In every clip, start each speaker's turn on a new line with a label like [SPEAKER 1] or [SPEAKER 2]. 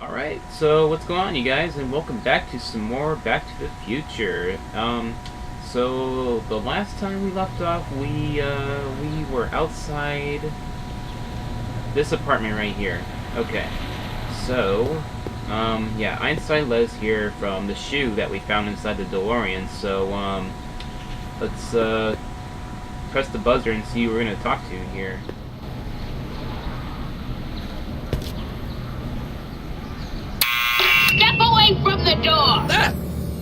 [SPEAKER 1] Alright, so what's going on, you guys, and welcome back to some more Back to the Future. So the last time we left off, we were outside this apartment right here. Okay, so, yeah, Einstein led us here from the shoe that we found inside the DeLorean, so, let's, press the buzzer and see who we're gonna talk to here.
[SPEAKER 2] Step away from the door!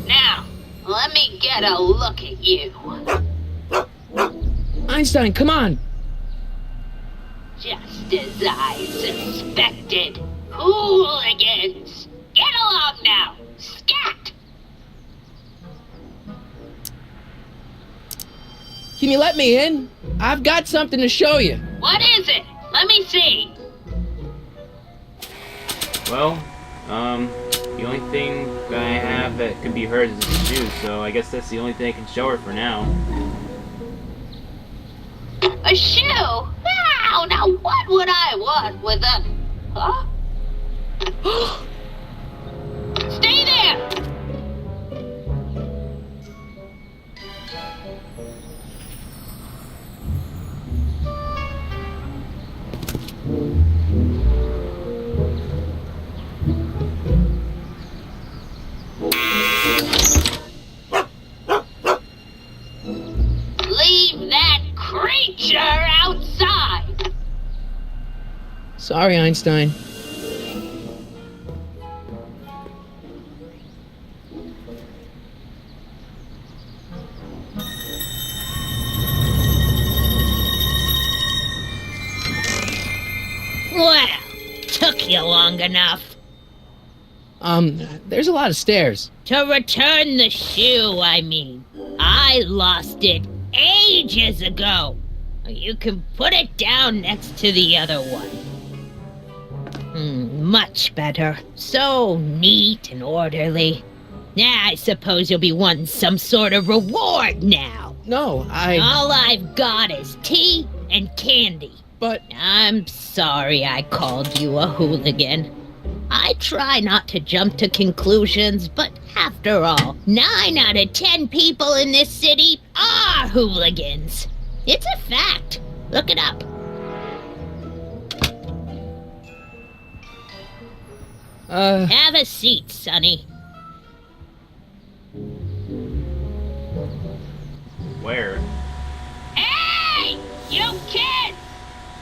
[SPEAKER 2] Now, let me get a look at you.
[SPEAKER 3] Einstein, come on!
[SPEAKER 2] Just as I suspected. Hooligans! Get along now! Scat!
[SPEAKER 3] Can you let me in? I've got something to show you.
[SPEAKER 2] What is it? Let me see.
[SPEAKER 1] Well, the only thing that I have that could be hers is the shoe, so I guess that's the only thing I can show her for now.
[SPEAKER 2] A shoe? Now what would I want with a... Huh? Stay there! Leave that creature outside!
[SPEAKER 3] Sorry, Einstein.
[SPEAKER 2] Well, took you long enough.
[SPEAKER 3] There's a lot of stairs.
[SPEAKER 2] To return the shoe, I mean. I lost it ages ago. You can put it down next to the other one. Much better. So neat and orderly. I suppose you'll be wanting some sort of reward now.
[SPEAKER 3] No,
[SPEAKER 2] All I've got is tea and candy.
[SPEAKER 3] But...
[SPEAKER 2] I'm sorry I called you a hooligan. I try not to jump to conclusions, but after all, 9 out of 10 people in this city are hooligans. It's a fact. Look it up. Have a seat, Sonny.
[SPEAKER 1] Where?
[SPEAKER 2] Hey! You kids!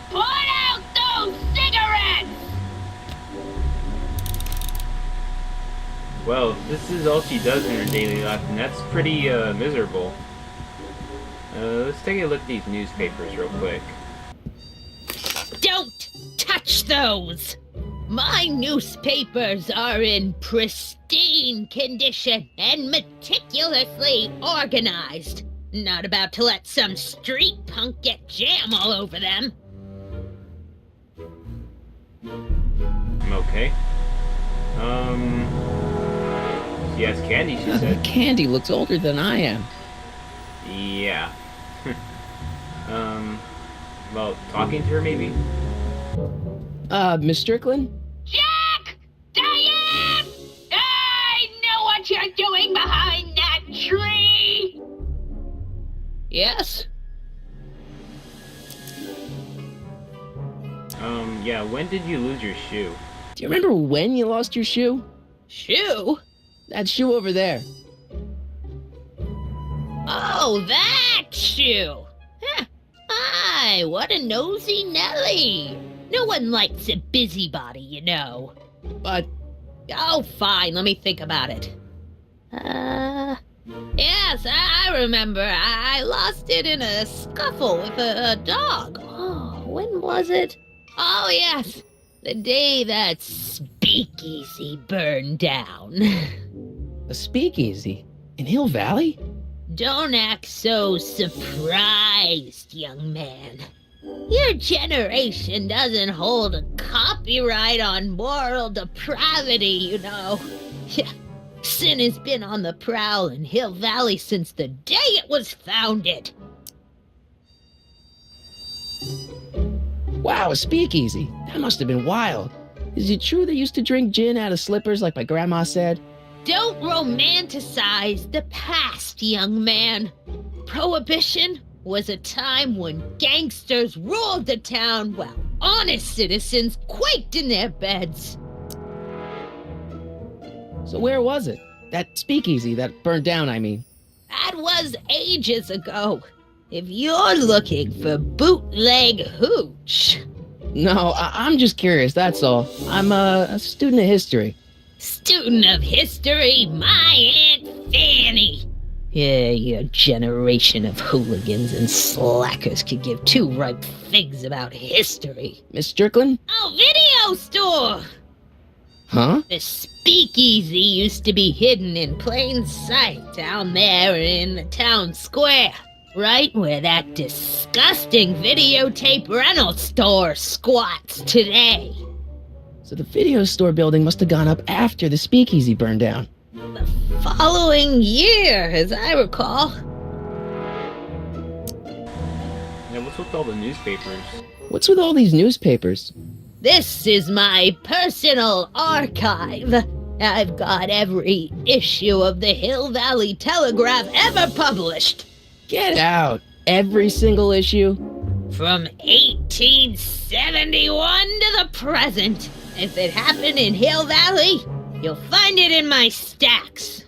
[SPEAKER 2] Put out those cigarettes!
[SPEAKER 1] Well, this is all she does in her daily life, and that's pretty, miserable. Let's take a look at these newspapers real quick.
[SPEAKER 2] Don't touch those! My newspapers are in pristine condition and meticulously organized. Not about to let some street punk get jam all over them.
[SPEAKER 1] Okay. She has candy, she said.
[SPEAKER 3] Candy looks older than I am.
[SPEAKER 1] Yeah. Well, talking to her, maybe?
[SPEAKER 3] Miss Strickland?
[SPEAKER 2] Jack! Diane! I know what you're doing behind that tree!
[SPEAKER 3] Yes?
[SPEAKER 1] Yeah, when did you lose your shoe?
[SPEAKER 3] Do you remember when you lost your shoe?
[SPEAKER 2] Shoe?
[SPEAKER 3] That shoe over there.
[SPEAKER 2] Oh, that shoe! Huh. Aye, what a nosy Nelly! No one likes a busybody, you know.
[SPEAKER 3] But...
[SPEAKER 2] Oh, fine, let me think about it. Yes, I remember. I lost it in a scuffle with a dog. Oh, when was it? Oh, yes, the day that speakeasy burned down.
[SPEAKER 3] a speakeasy? In Hill Valley?
[SPEAKER 2] Don't act so surprised, young man. Your generation doesn't hold a copyright on moral depravity, you know. Sin has been on the prowl in Hill Valley since the day it was founded.
[SPEAKER 3] Wow, a speakeasy. That must have been wild. Is it true they used to drink gin out of slippers like my grandma said?
[SPEAKER 2] Don't romanticize the past, young man. Prohibition was a time when gangsters ruled the town while honest citizens quaked in their beds.
[SPEAKER 3] So where was it? That speakeasy that burned down, I mean.
[SPEAKER 2] That was ages ago. If you're looking for bootleg hooch.
[SPEAKER 3] No, I'm just curious, that's all. I'm a student of history.
[SPEAKER 2] Student of history, my Aunt Fanny. Yeah, your generation of hooligans and slackers could give two ripe figs about history.
[SPEAKER 3] Miss Strickland?
[SPEAKER 2] Oh, video store!
[SPEAKER 3] Huh?
[SPEAKER 2] The speakeasy used to be hidden in plain sight down there in the town square. Right where that disgusting videotape rental store squats today.
[SPEAKER 3] So the video store building must have gone up after the speakeasy burned down.
[SPEAKER 2] The following year, as I recall.
[SPEAKER 1] Yeah, what's with all the newspapers?
[SPEAKER 3] What's with all these newspapers?
[SPEAKER 2] This is my personal archive. I've got every issue of the Hill Valley Telegraph ever published.
[SPEAKER 3] Get out! Every single issue?
[SPEAKER 2] From 1871 to the present. If it happened in Hill Valley, you'll find it in my stacks.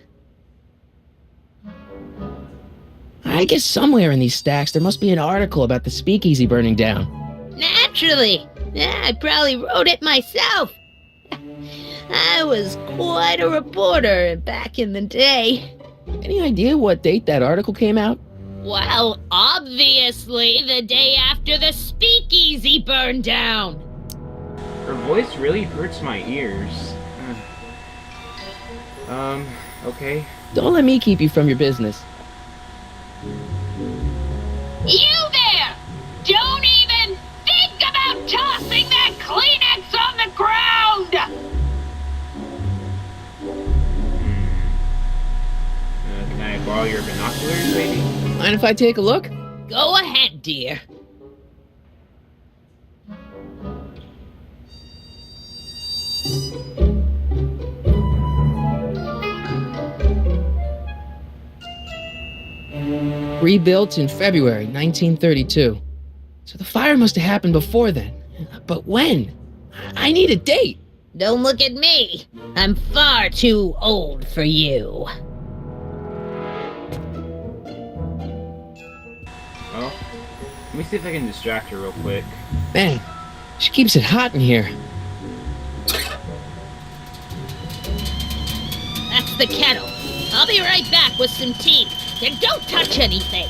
[SPEAKER 3] I guess somewhere in these stacks there must be an article about the speakeasy burning down.
[SPEAKER 2] Naturally. Yeah, I probably wrote it myself. I was quite a reporter back in the day.
[SPEAKER 3] Any idea what date that article came out?
[SPEAKER 2] Well, obviously the day after the speakeasy burned down.
[SPEAKER 1] Her voice really hurts my ears. Okay.
[SPEAKER 3] Don't let me keep you from your business.
[SPEAKER 2] You there! Don't even think about tossing that Kleenex on the ground!
[SPEAKER 1] Can I borrow your binoculars, maybe?
[SPEAKER 3] Mind if I take a look?
[SPEAKER 2] Go ahead, dear.
[SPEAKER 3] Rebuilt in February 1932. So the fire must have happened before then. But when? I need a date.
[SPEAKER 2] Don't look at me. I'm far too old for you.
[SPEAKER 1] Well, let me see if I can distract her real quick.
[SPEAKER 3] Man, she keeps it hot in here.
[SPEAKER 2] That's the kettle. I'll be right back with some tea. And don't touch anything.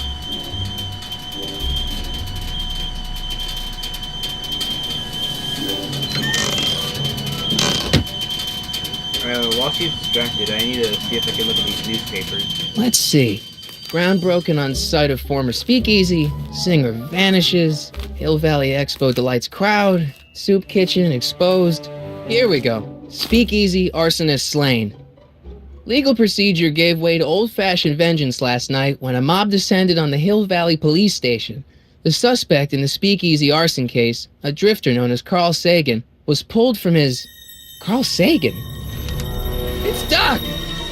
[SPEAKER 1] While she's distracted, I need to see if I can look at these newspapers.
[SPEAKER 3] Let's see. Ground broken on site of former speakeasy. Singer vanishes. Hill Valley Expo delights crowd. Soup kitchen exposed. Here we go. Speakeasy arsonist slain. Legal procedure gave way to old-fashioned vengeance last night when a mob descended on the Hill Valley police station. The suspect in the speakeasy arson case, a drifter known as Carl Sagan, was pulled from his... Carl Sagan? It's Doc!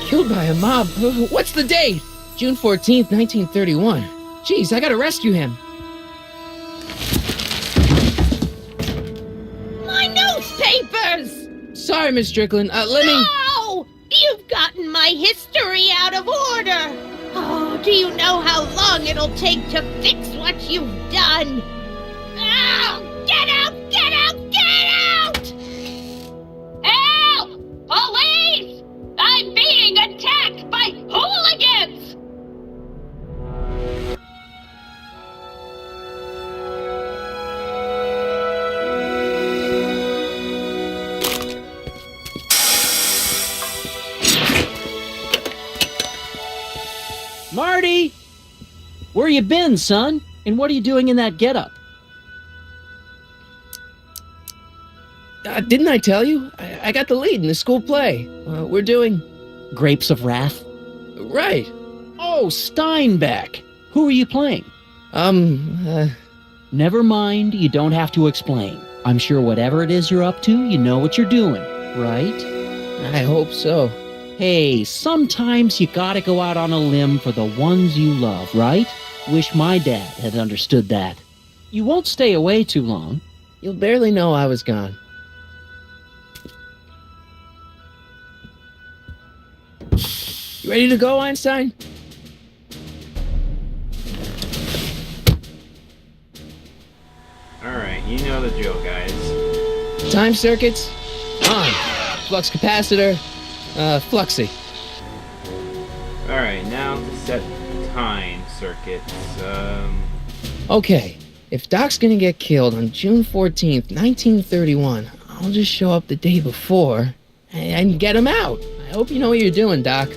[SPEAKER 3] Killed by a mob. What's the date? June 14th, 1931. Jeez, I gotta rescue him.
[SPEAKER 2] My newspapers!
[SPEAKER 3] Sorry, Miss Strickland. Let me...
[SPEAKER 2] No! You've gotten my history out of order! Oh, do you know how long it'll take to fix what you've done? Oh, get out! Get out! Get out! Help! Police! I'm being attacked by hooligans!
[SPEAKER 4] Marty! Where you been, son? And what are you doing in that getup?
[SPEAKER 3] Didn't I tell you? I got the lead in the school play. We're doing...
[SPEAKER 4] Grapes of Wrath?
[SPEAKER 3] Right.
[SPEAKER 4] Oh, Steinbeck! Who are you playing? Never mind, you don't have to explain. I'm sure whatever it is you're up to, you know what you're doing, right?
[SPEAKER 3] I hope so.
[SPEAKER 4] Hey, sometimes you gotta go out on a limb for the ones you love, right? Wish my dad had understood that. You won't stay away too long.
[SPEAKER 3] You'll barely know I was gone. You ready to go, Einstein?
[SPEAKER 1] Alright, you know the drill, guys.
[SPEAKER 3] Time circuits on. Flux capacitor, fluxy.
[SPEAKER 1] Alright, now to set time circuits.
[SPEAKER 3] Okay, if Doc's gonna get killed on June 14th, 1931, I'll just show up the day before and get him out. I hope you know what you're doing, Doc.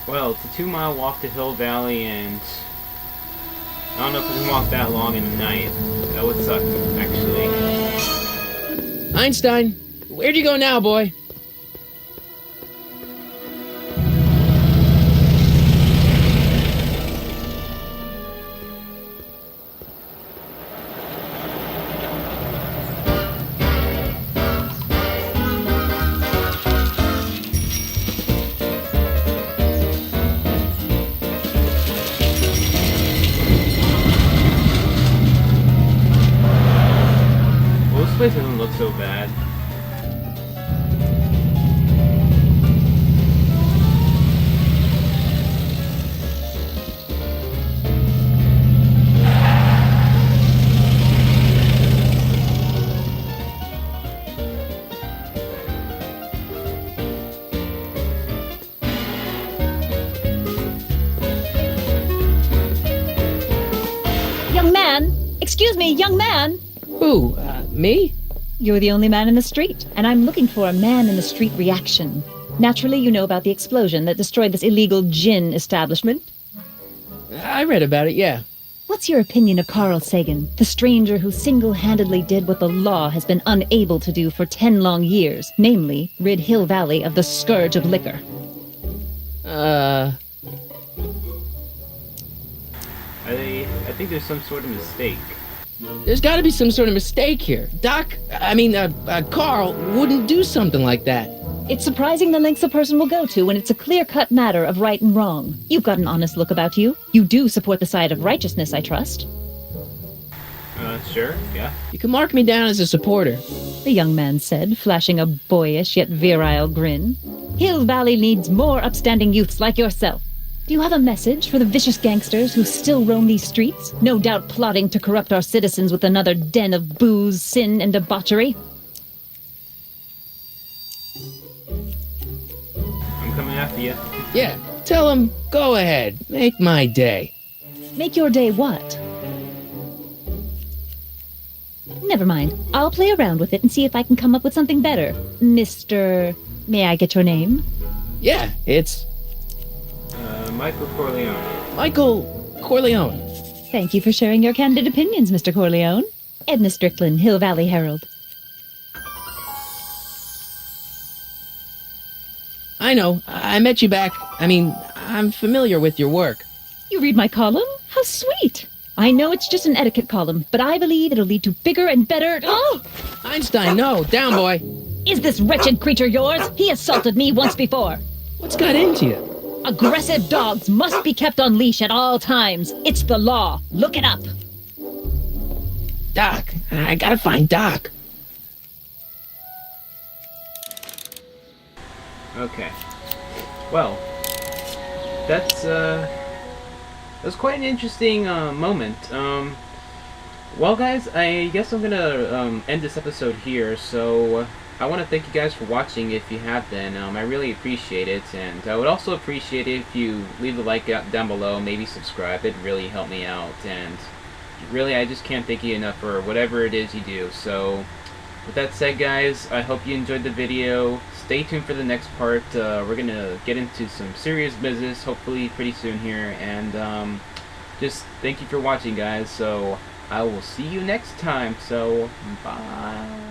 [SPEAKER 1] Well, it's a 2-mile walk to Hill Valley, and I don't know if we can walk that long in the night. That would suck, actually.
[SPEAKER 3] Einstein, where'd you go now, boy?
[SPEAKER 1] Well, this place doesn't look so bad.
[SPEAKER 5] Young man! Excuse me, young man!
[SPEAKER 3] Who, me?
[SPEAKER 5] You're the only man in the street, and I'm looking for a man-in-the-street reaction. Naturally, you know about the explosion that destroyed this illegal gin establishment.
[SPEAKER 3] I read about it, yeah.
[SPEAKER 5] What's your opinion of Carl Sagan, the stranger who single-handedly did what the law has been unable to do for 10 long years, namely, rid Hill Valley of the scourge of liquor?
[SPEAKER 1] I think there's some sort of mistake.
[SPEAKER 3] There's gotta be some sort of mistake here. Carl wouldn't do something like that.
[SPEAKER 5] It's surprising the lengths a person will go to when it's a clear-cut matter of right and wrong. You've got an honest look about you. You do support the side of righteousness, I trust.
[SPEAKER 1] Sure, yeah.
[SPEAKER 3] You can mark me down as a supporter.
[SPEAKER 5] The young man said, flashing a boyish yet virile grin. Hill Valley needs more upstanding youths like yourself. Do you have a message for the vicious gangsters who still roam these streets, no doubt plotting to corrupt our citizens with another den of booze, sin, and debauchery?
[SPEAKER 1] I'm coming after you.
[SPEAKER 3] Yeah, tell him, go ahead, make my day.
[SPEAKER 5] Make your day what? Never mind. I'll play around with it and see if I can come up with something better. Mr. May I get your name?
[SPEAKER 3] Yeah, it's
[SPEAKER 1] Michael Corleone.
[SPEAKER 3] Michael Corleone.
[SPEAKER 5] Thank you for sharing your candid opinions, Mr. Corleone. Edna Strickland, Hill Valley Herald.
[SPEAKER 3] I know, I met you back. I'm familiar with your work.
[SPEAKER 5] You read my column? How sweet! I know it's just an etiquette column, but I believe it'll lead to bigger and better... Oh!
[SPEAKER 3] Einstein, no, down, boy.
[SPEAKER 5] Is this wretched creature yours? He assaulted me once before.
[SPEAKER 3] What's got into you?
[SPEAKER 5] Aggressive dogs must be kept on leash at all times. It's the law. Look it up.
[SPEAKER 3] Doc, I gotta find Doc.
[SPEAKER 1] Okay. Well, that's quite an interesting moment. Well, guys, I guess I'm gonna end this episode here. So I want to thank you guys for watching. If you have been, I really appreciate it, and I would also appreciate it if you leave a like down below, maybe subscribe. It'd really help me out, and really, I just can't thank you enough for whatever it is you do. So, with that said, guys, I hope you enjoyed the video. Stay tuned for the next part. We're gonna get into some serious business, hopefully pretty soon here, and just thank you for watching, guys. So I will see you next time. So bye.